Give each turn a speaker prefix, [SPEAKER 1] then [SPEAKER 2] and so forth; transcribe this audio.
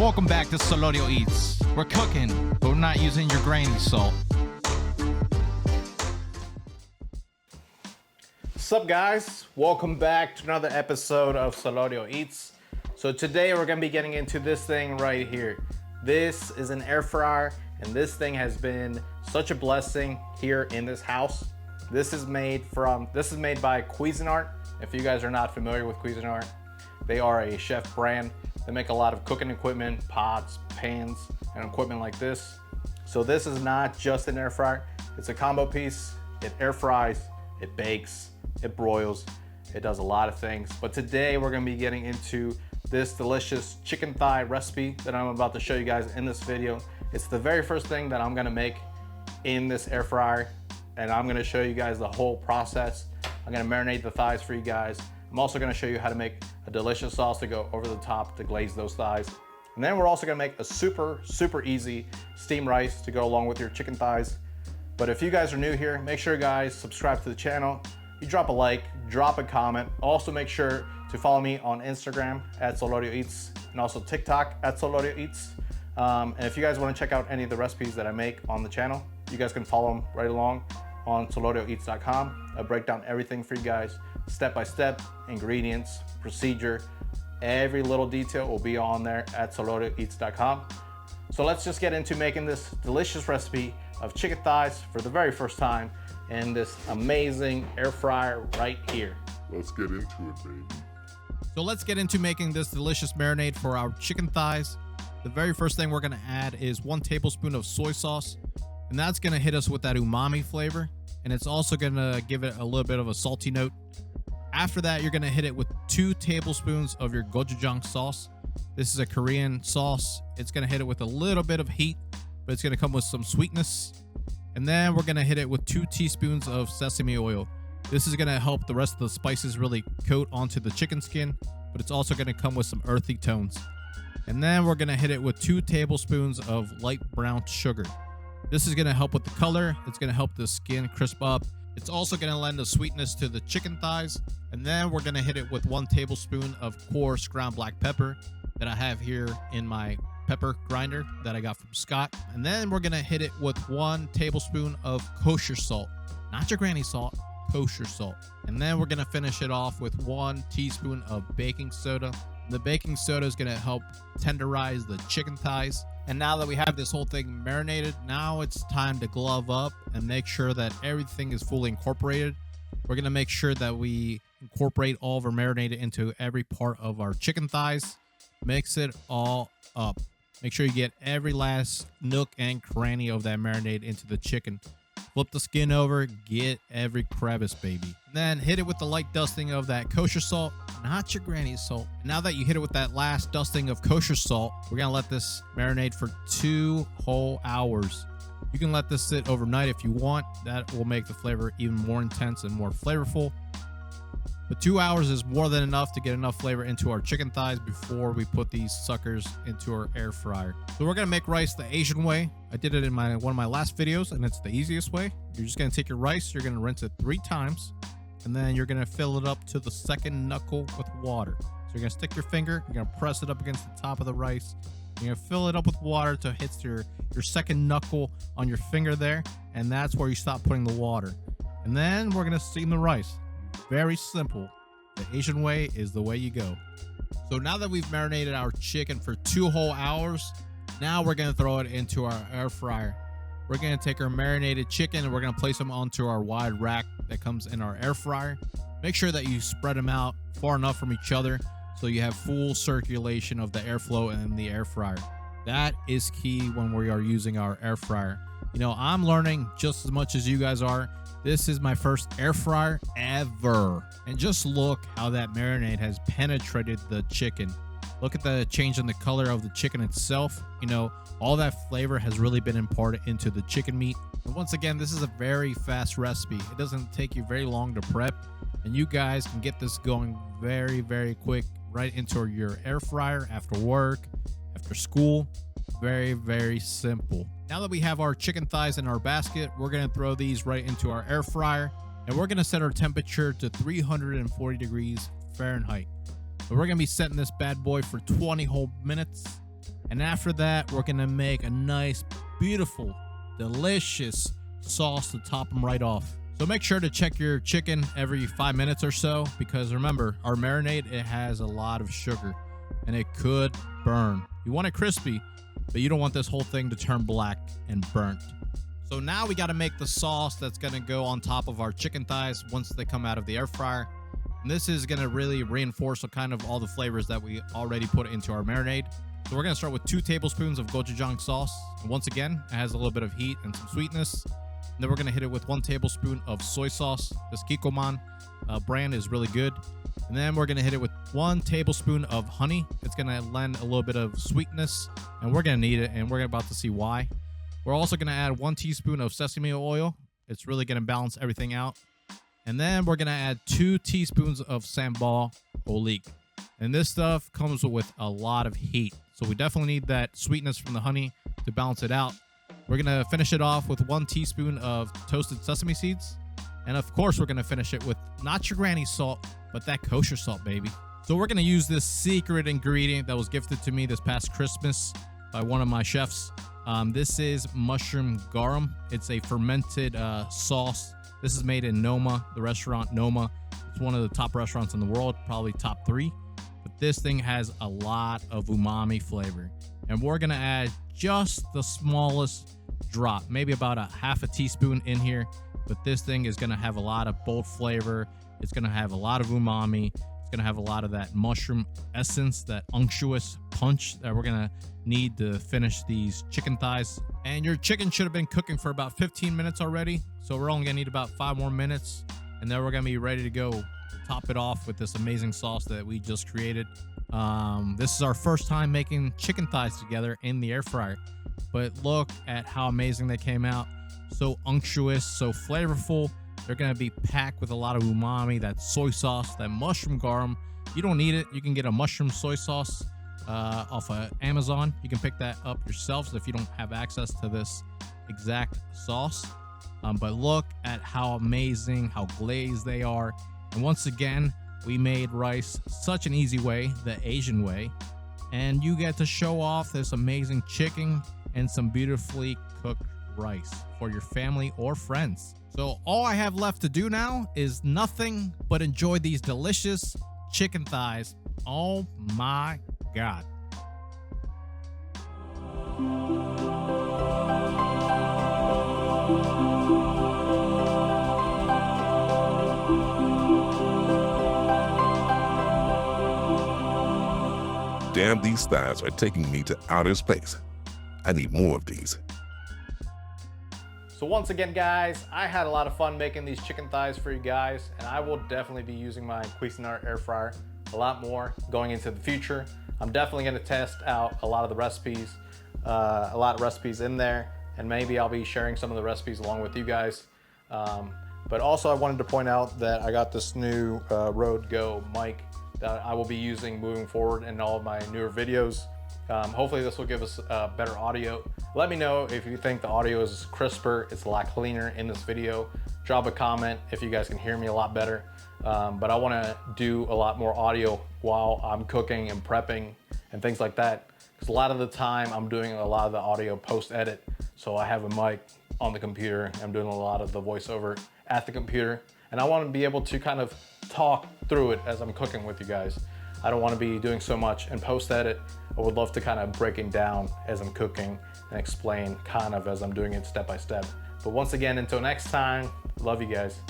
[SPEAKER 1] Welcome back to Solorio Eats. We're cooking, but we're not using your grainy salt.
[SPEAKER 2] What's up, guys? Welcome back to another episode of Solorio Eats. So today we're gonna be getting into this thing right here. This is an air fryer, and this thing has been such a blessing here in this house. This is made by Cuisinart. If you guys are not familiar with Cuisinart, they are a chef brand. They make a lot of cooking equipment, pots, pans, and equipment like this. So this is not just an air fryer. It's a combo piece. It air fries, it bakes, it broils, it does a lot of things. But today we're gonna be getting into this delicious chicken thigh recipe that I'm about to show you guys in this video. It's the very first thing that I'm gonna make in this air fryer, and I'm gonna show you guys the whole process. I'm gonna marinate the thighs for you guys. I'm also gonna show you how to make a delicious sauce to go over the top to glaze those thighs. And then we're also gonna make a super easy steamed rice to go along with your chicken thighs. But if you guys are new here, make sure you guys subscribe to the channel. You drop a like, drop a comment. Also make sure to follow me on Instagram at Solorio Eats and also TikTok at Solorio Eats. And if you guys wanna check out any of the recipes that I make on the channel, you guys can follow them right along on solorioeats.com. I break down everything for you guys, step by step, ingredients, procedure, every little detail will be on there at solorioeats.com. So let's just get into making this delicious recipe of chicken thighs for the very first time in this amazing air fryer right here.
[SPEAKER 3] Let's get into it, baby.
[SPEAKER 1] So let's get into making this delicious marinade for our chicken thighs. The very first thing we're gonna add is 1 tablespoon of soy sauce, and that's gonna hit us with that umami flavor, and it's also gonna give it a little bit of a salty note. After that, you're gonna hit it with 2 tablespoons of your gochujang sauce. This is a Korean sauce. It's gonna hit it with a little bit of heat, but it's gonna come with some sweetness. And then we're gonna hit it with 2 teaspoons of sesame oil. This is gonna help the rest of the spices really coat onto the chicken skin, but it's also gonna come with some earthy tones. And then we're gonna hit it with 2 tablespoons of light brown sugar. This is gonna help with the color. It's gonna help the skin crisp up. It's also gonna lend a sweetness to the chicken thighs. And then we're gonna hit it with 1 tablespoon of coarse ground black pepper that I have here in my pepper grinder that I got from Scott. And then we're gonna hit it with 1 tablespoon of kosher salt, not your granny salt, kosher salt. And then we're gonna finish it off with 1 teaspoon of baking soda. The baking soda is gonna help tenderize the chicken thighs. And now that we have this whole thing marinated, now it's time to glove up and make sure that everything is fully incorporated. We're gonna make sure that we incorporate all of our marinade into every part of our chicken thighs. Mix it all up. Make sure you get every last nook and cranny of that marinade into the chicken. Flip the skin over, get every crevice, baby. And then hit it with the light dusting of that kosher salt, not your granny's salt. And now that you hit it with that last dusting of kosher salt, we're gonna let this marinate for 2 whole hours. You can let this sit overnight if you want. That will make the flavor even more intense and more flavorful. But 2 hours is more than enough to get enough flavor into our chicken thighs before we put these suckers into our air fryer. So we're gonna make rice the Asian way. I did it in one of my last videos, and it's the easiest way. You're just gonna take your rice, you're gonna rinse it 3 times, and then you're gonna fill it up to the second knuckle with water. So you're gonna stick your finger, you're gonna press it up against the top of the rice. You're gonna fill it up with water till it hits your second knuckle on your finger there, and that's where you stop putting the water. And then we're gonna steam the rice. Very simple. The Asian way is the way you go. So now that we've marinated our chicken for 2 whole hours, now we're gonna throw it into our air fryer. We're gonna take our marinated chicken and we're gonna place them onto our wide rack that comes in our air fryer. Make sure that you spread them out far enough from each other so you have full circulation of the airflow in the air fryer. That is key when we are using our air fryer. You know, I'm learning just as much as you guys are. This is my first air fryer ever. And just look how that marinade has penetrated the chicken. Look at the change in the color of the chicken itself. You know, all that flavor has really been imparted into the chicken meat. And once again, this is a very fast recipe. It doesn't take you very long to prep. And you guys can get this going very quick right into your air fryer after work, after school. Very simple. Now that we have our chicken thighs in our basket, we're gonna throw these right into our air fryer, and we're gonna set our temperature to 340 degrees Fahrenheit. So we're gonna be setting this bad boy for 20 whole minutes, And after that, we're gonna make a nice, beautiful, delicious sauce to top them right off. So make sure to check your chicken every 5 minutes or so, because remember, our marinade, it has a lot of sugar and it could burn. You want it crispy, but you don't want this whole thing to turn black and burnt. So now we got to make the sauce that's going to go on top of our chicken thighs once they come out of the air fryer. And this is going to really reinforce kind of all the flavors that we already put into our marinade. So we're going to start with 2 tablespoons of gochujang sauce. And once again, it has a little bit of heat and some sweetness. And then we're going to hit it with 1 tablespoon of soy sauce. This Kikkoman brand is really good. And then we're going to hit it with 1 tablespoon of honey. It's going to lend a little bit of sweetness, and we're going to need it, and we're about to see why. We're also going to add 1 teaspoon of sesame oil. It's really going to balance everything out. And then we're going to add 2 teaspoons of sambal olik. And this stuff comes with a lot of heat. So we definitely need that sweetness from the honey to balance it out. We're going to finish it off with 1 teaspoon of toasted sesame seeds. And of course, we're going to finish it with not your granny salt, but that kosher salt, baby. So we're going to use this secret ingredient that was gifted to me this past Christmas by one of my chefs. This is mushroom garum. It's a fermented sauce. This is made in Noma, the restaurant Noma. It's one of the top restaurants in the world, probably top 3. But this thing has a lot of umami flavor. And we're going to add just the smallest drop, maybe about a half a teaspoon in here. But this thing is going to have a lot of bold flavor. It's going to have a lot of umami. It's going to have a lot of that mushroom essence, that unctuous punch that we're going to need to finish these chicken thighs. And your chicken should have been cooking for about 15 minutes already. So we're only going to need about 5 more minutes. And then we're going to be ready to go top it off with this amazing sauce that we just created. This is our first time making chicken thighs together in the air fryer. But look at how amazing they came out. So unctuous, so flavorful. They're going to be packed with a lot of umami, that soy sauce, that mushroom garum. You don't need it. You can get a mushroom soy sauce off of Amazon. You can pick that up yourselves if you don't have access to this exact sauce. But look at how amazing, how glazed they are. And once again, we made rice such an easy way, the Asian way. And you get to show off this amazing chicken and some beautifully cooked rice for your family or friends. So all I have left to do now is nothing but enjoy these delicious chicken thighs. Oh my God.
[SPEAKER 3] Damn, these thighs are taking me to outer space. I need more of these.
[SPEAKER 2] So once again, guys, I had a lot of fun making these chicken thighs for you guys, and I will definitely be using my Cuisinart air fryer a lot more going into the future. I'm definitely going to test out a lot of recipes in there, and maybe I'll be sharing some of the recipes along with you guys. But also I wanted to point out that I got this new Rode Go mic that I will be using moving forward in all of my newer videos. Hopefully this will give us better audio. Let me know if you think the audio is crisper, it's a lot cleaner in this video. Drop a comment if you guys can hear me a lot better. But I wanna do a lot more audio while I'm cooking and prepping and things like that. Because a lot of the time I'm doing a lot of the audio post-edit. So I have a mic on the computer. I'm doing a lot of the voiceover at the computer. And I wanna be able to kind of talk through it as I'm cooking with you guys. I don't wanna be doing so much in post-edit. I would love to kind of breaking down as I'm cooking and explain kind of as I'm doing it step by step. But once again, until next time, love you guys.